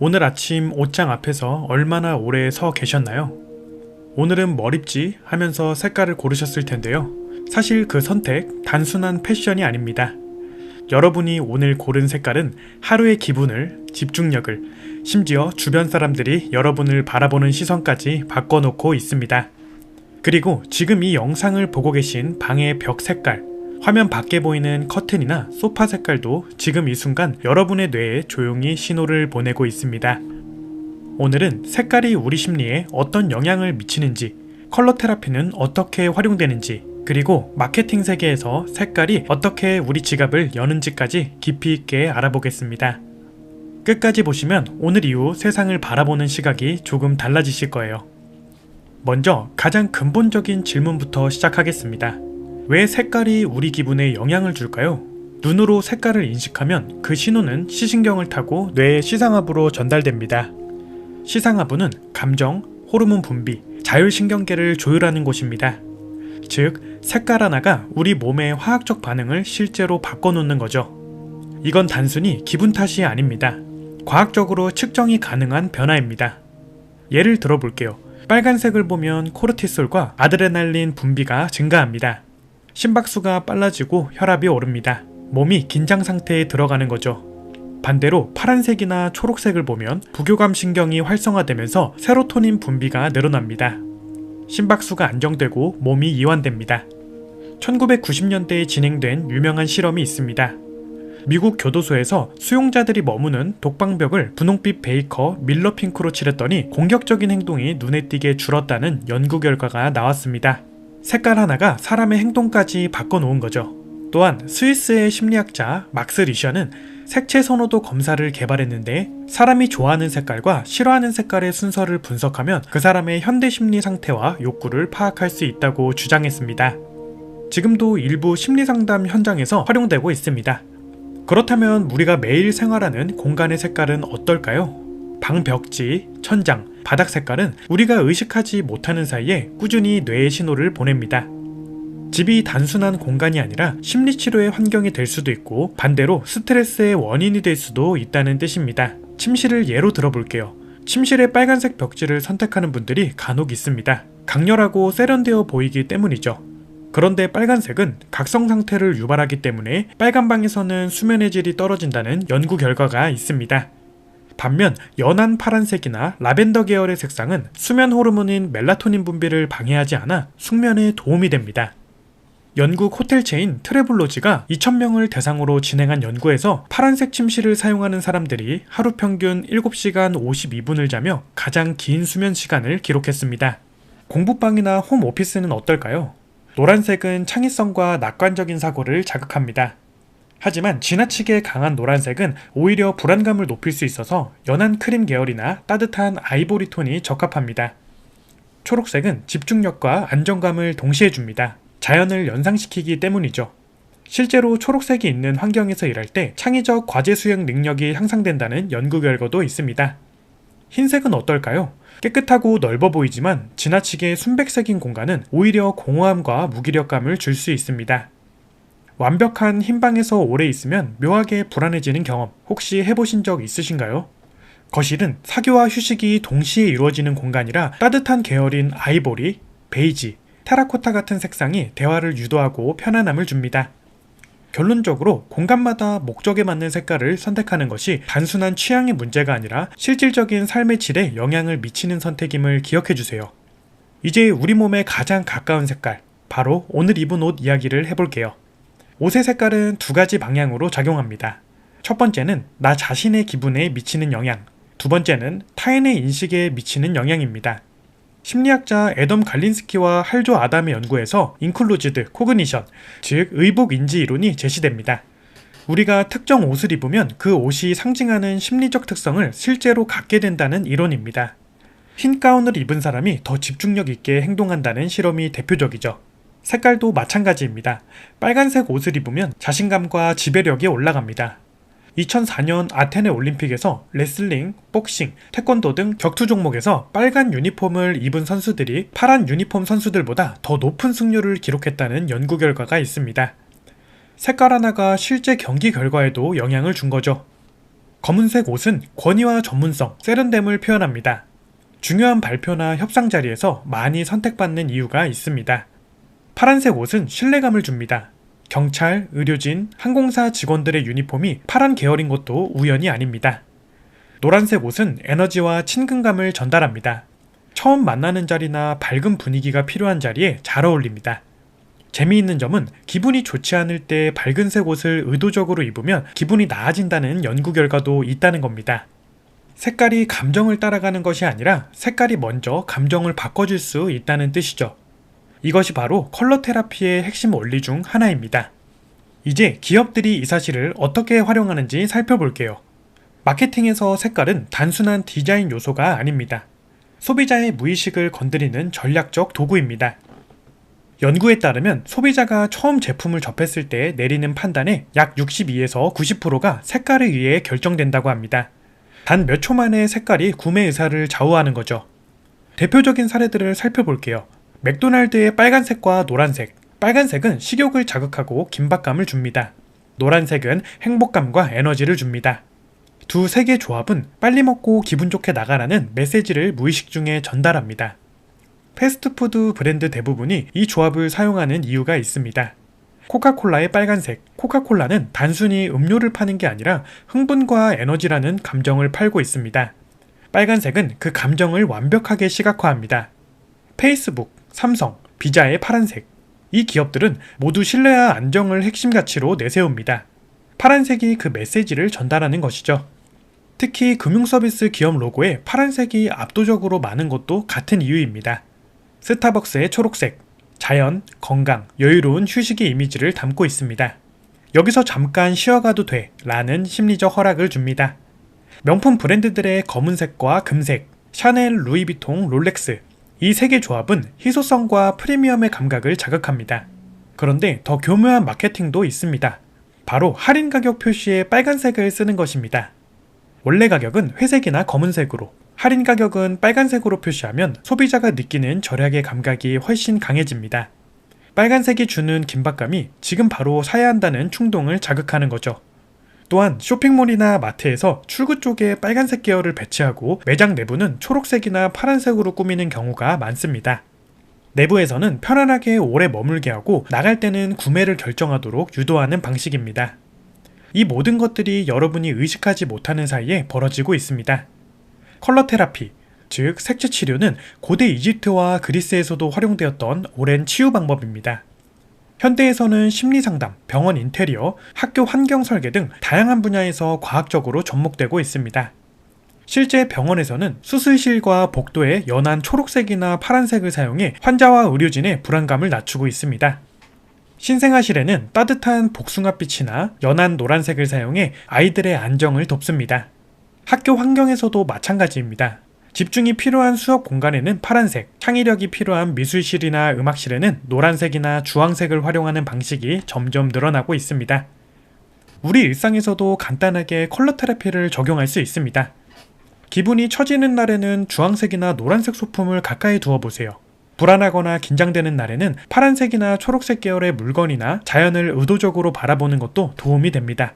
오늘 아침 옷장 앞에서 얼마나 오래 서 계셨나요? 오늘은 뭘 입지 하면서 색깔을 고르셨을 텐데요. 사실 그 선택 단순한 패션이 아닙니다. 여러분이 오늘 고른 색깔은 하루의 기분을, 집중력을, 심지어 주변 사람들이 여러분을 바라보는 시선까지 바꿔놓고 있습니다. 그리고 지금 이 영상을 보고 계신 방의 벽 색깔, 화면 밖에 보이는 커튼이나 소파 색깔도 지금 이 순간 여러분의 뇌에 조용히 신호를 보내고 있습니다. 오늘은 색깔이 우리 심리에 어떤 영향을 미치는지, 컬러 테라피는 어떻게 활용되는지, 그리고 마케팅 세계에서 색깔이 어떻게 우리 지갑을 여는지까지 깊이 있게 알아보겠습니다. 끝까지 보시면 오늘 이후 세상을 바라보는 시각이 조금 달라지실 거예요. 먼저 가장 근본적인 질문부터 시작하겠습니다. 왜 색깔이 우리 기분에 영향을 줄까요? 눈으로 색깔을 인식하면 그 신호는 시신경을 타고 뇌의 시상하부로 전달됩니다. 시상하부는 감정, 호르몬 분비, 자율신경계를 조율하는 곳입니다. 즉, 색깔 하나가 우리 몸의 화학적 반응을 실제로 바꿔놓는 거죠. 이건 단순히 기분 탓이 아닙니다. 과학적으로 측정이 가능한 변화입니다. 예를 들어볼게요. 빨간색을 보면 코르티솔과 아드레날린 분비가 증가합니다. 심박수가 빨라지고 혈압이 오릅니다. 몸이 긴장 상태에 들어가는 거죠. 반대로 파란색이나 초록색을 보면 부교감 신경이 활성화되면서 세로토닌 분비가 늘어납니다. 심박수가 안정되고 몸이 이완됩니다. 1990년대에 진행된 유명한 실험이 있습니다. 미국 교도소에서 수용자들이 머무는 독방벽을 분홍빛 베이커 밀러 핑크로 칠했더니 공격적인 행동이 눈에 띄게 줄었다는 연구 결과가 나왔습니다. 색깔 하나가 사람의 행동까지 바꿔놓은 거죠. 또한 스위스의 심리학자 막스 리셔는 색채 선호도 검사를 개발했는데 사람이 좋아하는 색깔과 싫어하는 색깔의 순서를 분석하면 그 사람의 현대 심리 상태와 욕구를 파악할 수 있다고 주장했습니다. 지금도 일부 심리상담 현장에서 활용되고 있습니다. 그렇다면 우리가 매일 생활하는 공간의 색깔은 어떨까요? 방 벽지, 천장, 바닥 색깔은 우리가 의식하지 못하는 사이에 꾸준히 뇌에 신호를 보냅니다. 집이 단순한 공간이 아니라 심리치료의 환경이 될 수도 있고 반대로 스트레스의 원인이 될 수도 있다는 뜻입니다. 침실을 예로 들어볼게요. 침실에 빨간색 벽지를 선택하는 분들이 간혹 있습니다. 강렬하고 세련되어 보이기 때문이죠. 그런데 빨간색은 각성 상태를 유발하기 때문에 빨간 방에서는 수면의 질이 떨어진다는 연구 결과가 있습니다. 반면 연한 파란색이나 라벤더 계열의 색상은 수면 호르몬인 멜라토닌 분비를 방해하지 않아 숙면에 도움이 됩니다. 영국 호텔 체인 트래블로지가 2,000명을 대상으로 진행한 연구에서 파란색 침실을 사용하는 사람들이 하루 평균 7시간 52분을 자며 가장 긴 수면 시간을 기록했습니다. 공부방이나 홈오피스는 어떨까요? 노란색은 창의성과 낙관적인 사고를 자극합니다. 하지만 지나치게 강한 노란색은 오히려 불안감을 높일 수 있어서 연한 크림 계열이나 따뜻한 아이보리 톤이 적합합니다. 초록색은 집중력과 안정감을 동시에 줍니다. 자연을 연상시키기 때문이죠. 실제로 초록색이 있는 환경에서 일할 때 창의적 과제 수행 능력이 향상된다는 연구 결과도 있습니다. 흰색은 어떨까요? 깨끗하고 넓어 보이지만 지나치게 순백색인 공간은 오히려 공허함과 무기력감을 줄 수 있습니다. 완벽한 흰 방에서 오래 있으면 묘하게 불안해지는 경험 혹시 해보신 적 있으신가요? 거실은 사교와 휴식이 동시에 이루어지는 공간이라 따뜻한 계열인 아이보리, 베이지, 테라코타 같은 색상이 대화를 유도하고 편안함을 줍니다. 결론적으로 공간마다 목적에 맞는 색깔을 선택하는 것이 단순한 취향의 문제가 아니라 실질적인 삶의 질에 영향을 미치는 선택임을 기억해주세요. 이제 우리 몸에 가장 가까운 색깔, 바로 오늘 입은 옷 이야기를 해볼게요. 옷의 색깔은 두 가지 방향으로 작용합니다. 첫 번째는 나 자신의 기분에 미치는 영향, 두 번째는 타인의 인식에 미치는 영향입니다. 심리학자 애덤 갈린스키와 할조 아담의 연구에서 인클루지드 코그니션, 즉 의복 인지 이론이 제시됩니다. 우리가 특정 옷을 입으면 그 옷이 상징하는 심리적 특성을 실제로 갖게 된다는 이론입니다. 흰 가운을 입은 사람이 더 집중력 있게 행동한다는 실험이 대표적이죠. 색깔도 마찬가지입니다. 빨간색 옷을 입으면 자신감과 지배력이 올라갑니다. 2004년 아테네 올림픽에서 레슬링, 복싱, 태권도 등 격투 종목에서 빨간 유니폼을 입은 선수들이 파란 유니폼 선수들보다 더 높은 승률을 기록했다는 연구 결과가 있습니다. 색깔 하나가 실제 경기 결과에도 영향을 준 거죠. 검은색 옷은 권위와 전문성, 세련됨을 표현합니다. 중요한 발표나 협상 자리에서 많이 선택받는 이유가 있습니다. 파란색 옷은 신뢰감을 줍니다. 경찰, 의료진, 항공사 직원들의 유니폼이 파란 계열인 것도 우연이 아닙니다. 노란색 옷은 에너지와 친근감을 전달합니다. 처음 만나는 자리나 밝은 분위기가 필요한 자리에 잘 어울립니다. 재미있는 점은 기분이 좋지 않을 때 밝은색 옷을 의도적으로 입으면 기분이 나아진다는 연구 결과도 있다는 겁니다. 색깔이 감정을 따라가는 것이 아니라 색깔이 먼저 감정을 바꿔줄 수 있다는 뜻이죠. 이것이 바로 컬러 테라피의 핵심 원리 중 하나입니다. 이제 기업들이 이 사실을 어떻게 활용하는지 살펴볼게요. 마케팅에서 색깔은 단순한 디자인 요소가 아닙니다. 소비자의 무의식을 건드리는 전략적 도구입니다. 연구에 따르면 소비자가 처음 제품을 접했을 때 내리는 판단의 약 62에서 90%가 색깔에 의해 결정된다고 합니다. 단 몇 초 만에 색깔이 구매 의사를 좌우하는 거죠. 대표적인 사례들을 살펴볼게요. 맥도날드의 빨간색과 노란색. 빨간색은 식욕을 자극하고 긴박감을 줍니다. 노란색은 행복감과 에너지를 줍니다. 두 색의 조합은 빨리 먹고 기분 좋게 나가라는 메시지를 무의식 중에 전달합니다. 패스트푸드 브랜드 대부분이 이 조합을 사용하는 이유가 있습니다. 코카콜라의 빨간색. 코카콜라는 단순히 음료를 파는 게 아니라 흥분과 에너지라는 감정을 팔고 있습니다. 빨간색은 그 감정을 완벽하게 시각화합니다. 페이스북, 삼성, 비자의 파란색. 이 기업들은 모두 신뢰와 안정을 핵심 가치로 내세웁니다. 파란색이 그 메시지를 전달하는 것이죠. 특히 금융서비스 기업 로고에 파란색이 압도적으로 많은 것도 같은 이유입니다. 스타벅스의 초록색, 자연, 건강, 여유로운 휴식의 이미지를 담고 있습니다. 여기서 잠깐 쉬어가도 돼 라는 심리적 허락을 줍니다. 명품 브랜드들의 검은색과 금색, 샤넬, 루이비통, 롤렉스, 이 세 개 조합은 희소성과 프리미엄의 감각을 자극합니다. 그런데 더 교묘한 마케팅도 있습니다. 바로 할인 가격 표시에 빨간색을 쓰는 것입니다. 원래 가격은 회색이나 검은색으로, 할인 가격은 빨간색으로 표시하면 소비자가 느끼는 절약의 감각이 훨씬 강해집니다. 빨간색이 주는 긴박감이 지금 바로 사야 한다는 충동을 자극하는 거죠. 또한 쇼핑몰이나 마트에서 출구 쪽에 빨간색 계열을 배치하고 매장 내부는 초록색이나 파란색으로 꾸미는 경우가 많습니다. 내부에서는 편안하게 오래 머물게 하고 나갈 때는 구매를 결정하도록 유도하는 방식입니다. 이 모든 것들이 여러분이 의식하지 못하는 사이에 벌어지고 있습니다. 컬러 테라피, 즉 색채 치료는 고대 이집트와 그리스에서도 활용되었던 오랜 치유 방법입니다. 현대에서는 심리상담, 병원 인테리어, 학교 환경 설계 등 다양한 분야에서 과학적으로 접목되고 있습니다. 실제 병원에서는 수술실과 복도에 연한 초록색이나 파란색을 사용해 환자와 의료진의 불안감을 낮추고 있습니다. 신생아실에는 따뜻한 복숭아빛이나 연한 노란색을 사용해 아이들의 안정을 돕습니다. 학교 환경에서도 마찬가지입니다. 집중이 필요한 수업 공간에는 파란색, 창의력이 필요한 미술실이나 음악실에는 노란색이나 주황색을 활용하는 방식이 점점 늘어나고 있습니다. 우리 일상에서도 간단하게 컬러 테라피를 적용할 수 있습니다. 기분이 처지는 날에는 주황색이나 노란색 소품을 가까이 두어보세요. 불안하거나 긴장되는 날에는 파란색이나 초록색 계열의 물건이나 자연을 의도적으로 바라보는 것도 도움이 됩니다.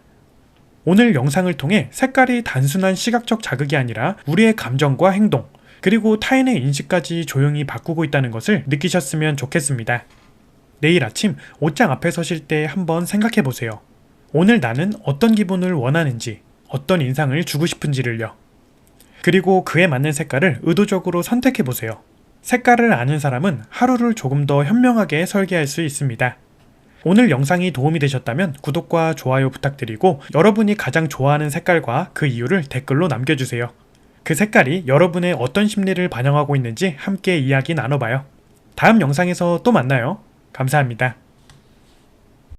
오늘 영상을 통해 색깔이 단순한 시각적 자극이 아니라 우리의 감정과 행동, 그리고 타인의 인식까지 조용히 바꾸고 있다는 것을 느끼셨으면 좋겠습니다. 내일 아침 옷장 앞에 서실 때 한번 생각해 보세요. 오늘 나는 어떤 기분을 원하는지, 어떤 인상을 주고 싶은지를요. 그리고 그에 맞는 색깔을 의도적으로 선택해 보세요. 색깔을 아는 사람은 하루를 조금 더 현명하게 설계할 수 있습니다. 오늘 영상이 도움이 되셨다면 구독과 좋아요 부탁드리고 여러분이 가장 좋아하는 색깔과 그 이유를 댓글로 남겨주세요. 그 색깔이 여러분의 어떤 심리를 반영하고 있는지 함께 이야기 나눠봐요. 다음 영상에서 또 만나요. 감사합니다.